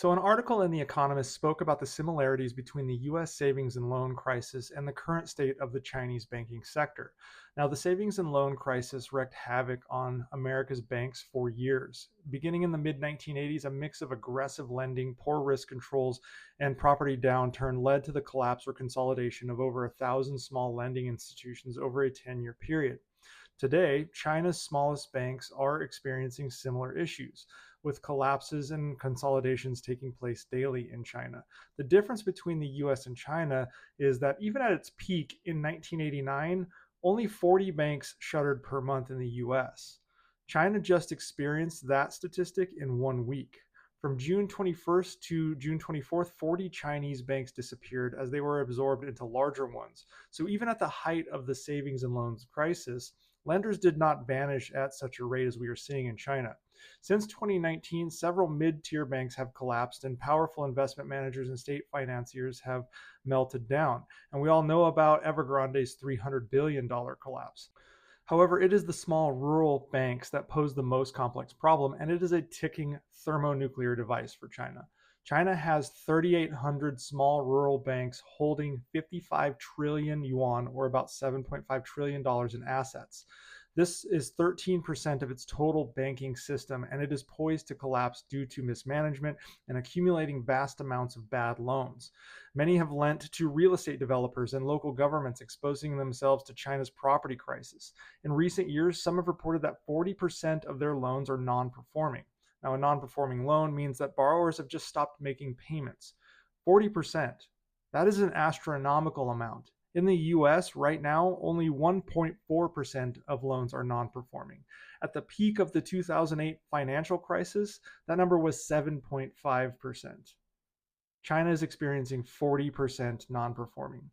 So, an article in The Economist spoke about the similarities between the US savings and loan crisis and the current state of the Chinese banking sector. Now, the savings and loan crisis wreaked havoc on America's banks for years. Beginning in the mid 1980s, a mix of aggressive lending, poor risk controls, and property downturn led to the collapse or consolidation of over 1,000 small lending institutions over a 10-year period. Today, China's smallest banks are experiencing similar issues, with collapses and consolidations taking place daily in China. The difference between the US and China is that even at its peak in 1989, only 40 banks shuttered per month in the US. China just experienced that statistic in 1 week. From June 21st to June 24th, 40 Chinese banks disappeared as they were absorbed into larger ones. So even at the height of the savings and loans crisis, lenders did not vanish at such a rate as we are seeing in China. Since 2019, several mid tier banks have collapsed, and powerful investment managers and state financiers have melted down. And we all know about Evergrande's $300 billion collapse. However, it is the small rural banks that pose the most complex problem, and it is a ticking thermonuclear device for China. China has 3,800 small rural banks holding 55 trillion yuan, or about $7.5 trillion in assets. This is 13% of its total banking system, and it is poised to collapse due to mismanagement and accumulating vast amounts of bad loans. Many have lent to real estate developers and local governments, exposing themselves to China's property crisis. In recent years, some have reported that 40% of their loans are non-performing. Now, a non-performing loan means that borrowers have just stopped making payments. 40%. That is an astronomical amount. In the US right now, only 1.4% of loans are non-performing. At the peak of the 2008 financial crisis, that number was 7.5%. China is experiencing 40% non-performing.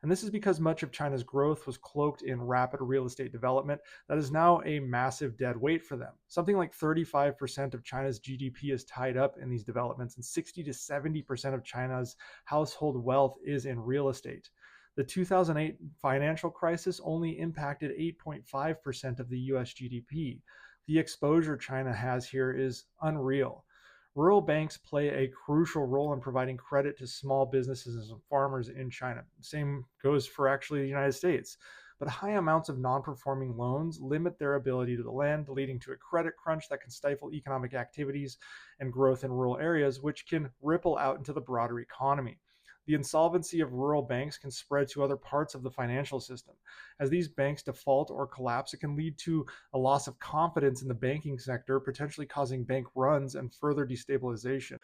And this is because much of China's growth was cloaked in rapid real estate development that is now a massive dead weight for them. Something like 35% of China's GDP is tied up in these developments, and 60 to 70% of China's household wealth is in real estate. The 2008 financial crisis only impacted 8.5% of the US GDP. The exposure China has here is unreal. Rural banks play a crucial role in providing credit to small businesses and farmers in China. Same goes for actually the United States. But high amounts of non-performing loans limit their ability to lend, leading to a credit crunch that can stifle economic activities and growth in rural areas, which can ripple out into the broader economy. The insolvency of rural banks can spread to other parts of the financial system. As these banks default or collapse, it can lead to a loss of confidence in the banking sector, potentially causing bank runs and further destabilization.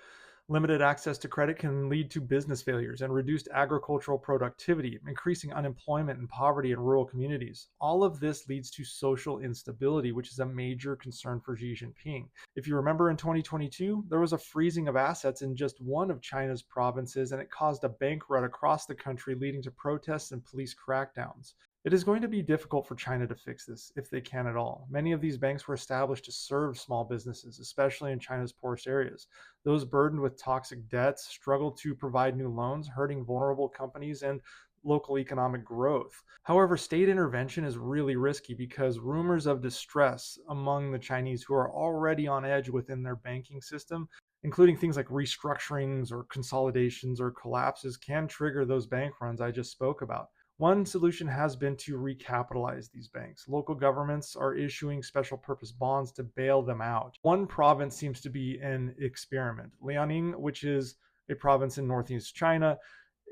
Limited access to credit can lead to business failures and reduced agricultural productivity, increasing unemployment and poverty in rural communities. All of this leads to social instability, which is a major concern for Xi Jinping. If you remember in 2022, there was a freezing of assets in just one of China's provinces, and it caused a bank run across the country, leading to protests and police crackdowns. It is going to be difficult for China to fix this, if they can at all. Many of these banks were established to serve small businesses, especially in China's poorest areas. Those burdened with toxic debts struggle to provide new loans, hurting vulnerable companies and local economic growth. However, state intervention is really risky because rumors of distress among the Chinese who are already on edge within their banking system, including things like restructurings or consolidations or collapses, can trigger those bank runs I just spoke about. One solution has been to recapitalize these banks. Local governments are issuing special purpose bonds to bail them out. One province seems to be an experiment. Liaoning, which is a province in northeast China,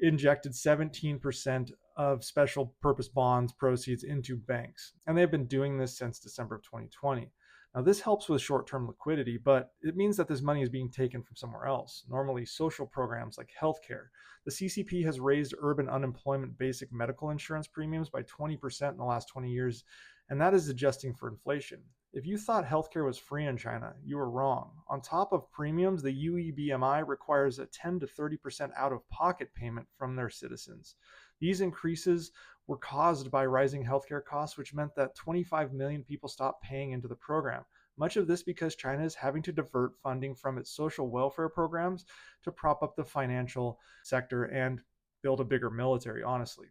injected 17% of special purpose bonds proceeds into banks. And they've been doing this since December of 2020. Now, this helps with short-term liquidity, but it means that this money is being taken from somewhere else, normally social programs like healthcare. The CCP has raised urban unemployment basic medical insurance premiums by 20% in the last 20 years, and that is adjusting for inflation. If you thought healthcare was free in China, you were wrong. On top of premiums, the UEBMI requires a 10 to 30% out-of-pocket payment from their citizens. These increases were caused by rising healthcare costs, which meant that 25 million people stopped paying into the program. Much of this because China is having to divert funding from its social welfare programs to prop up the financial sector and build a bigger military, honestly.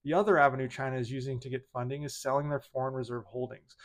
The other avenue China is using to get funding is selling their foreign reserve holdings.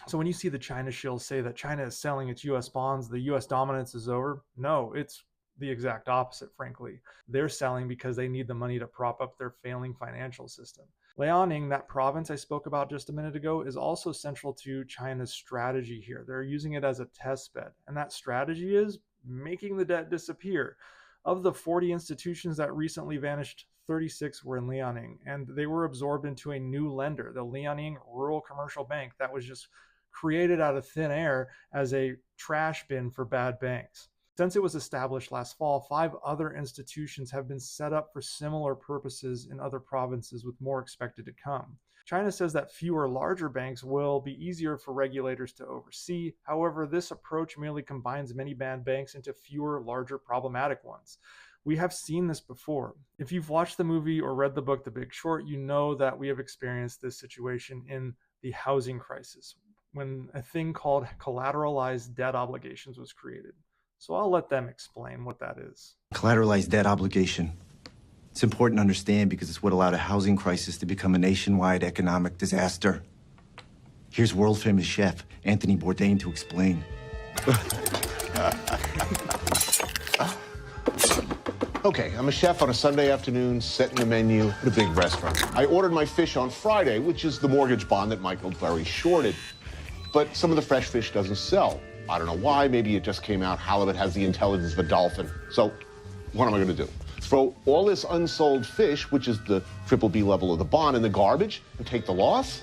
So when you see the China shills say that China is selling its US bonds, the US dominance is over, no, it's the exact opposite, frankly. They're selling because they need the money to prop up their failing financial system. Liaoning, that province I spoke about just a minute ago, is also central to China's strategy here. They're using it as a test bed, and that strategy is making the debt disappear. Of the 40 institutions that recently vanished, 36 were in Liaoning, and they were absorbed into a new lender, the Liaoning Rural Commercial Bank, that was just created out of thin air as a trash bin for bad banks. Since it was established last fall, 5 other institutions have been set up for similar purposes in other provinces, with more expected to come. China says that fewer larger banks will be easier for regulators to oversee. However, this approach merely combines many bad banks into fewer larger problematic ones. We have seen this before. If you've watched the movie or read the book The Big Short, you know that we have experienced this situation in the housing crisis, when a thing called collateralized debt obligations was created. So I'll let them explain what that is. Collateralized debt obligation. It's important to understand because it's what allowed a housing crisis to become a nationwide economic disaster. Here's world-famous chef Anthony Bourdain to explain. Okay, I'm a chef on a Sunday afternoon, setting the menu at a big restaurant. I ordered my fish on Friday, which is the mortgage bond that Michael Burry shorted. But some of the fresh fish doesn't sell. I don't know why. Maybe it just came out halibut has the intelligence of a dolphin. So what am I going to do? Throw all this unsold fish, which is the triple B level of the bond, in the garbage and take the loss?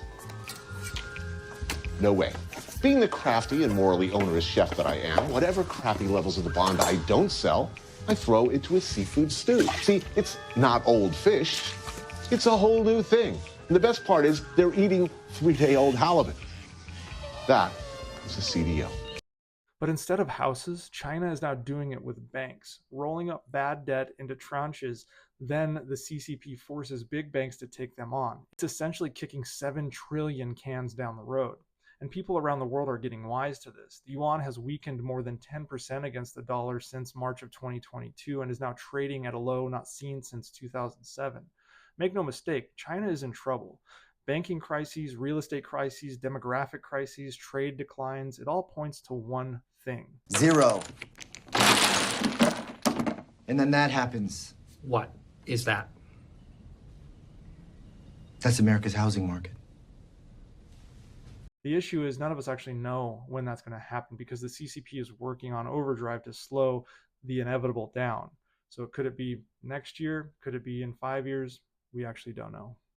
No way. Being the crafty and morally onerous chef that I am, whatever crappy levels of the bond I don't sell, I throw into a seafood stew. See, it's not old fish. It's a whole new thing. And the best part is they're eating 3-day-old halibut. That is a CDO. But instead of houses, China is now doing it with banks, rolling up bad debt into tranches. Then the CCP forces big banks to take them on. It's essentially kicking 7 trillion cans down the road. And people around the world are getting wise to this. The yuan has weakened more than 10% against the dollar since March of 2022 and is now trading at a low not seen since 2007. Make no mistake, China is in trouble. Banking crises, real estate crises, demographic crises, trade declines, it all points to one thing. Zero. And then that happens. What is that? That's America's housing market. The issue is none of us actually know when that's going to happen because the CCP is working on overdrive to slow the inevitable down. So could it be next year? Could it be in 5 years? We actually don't know.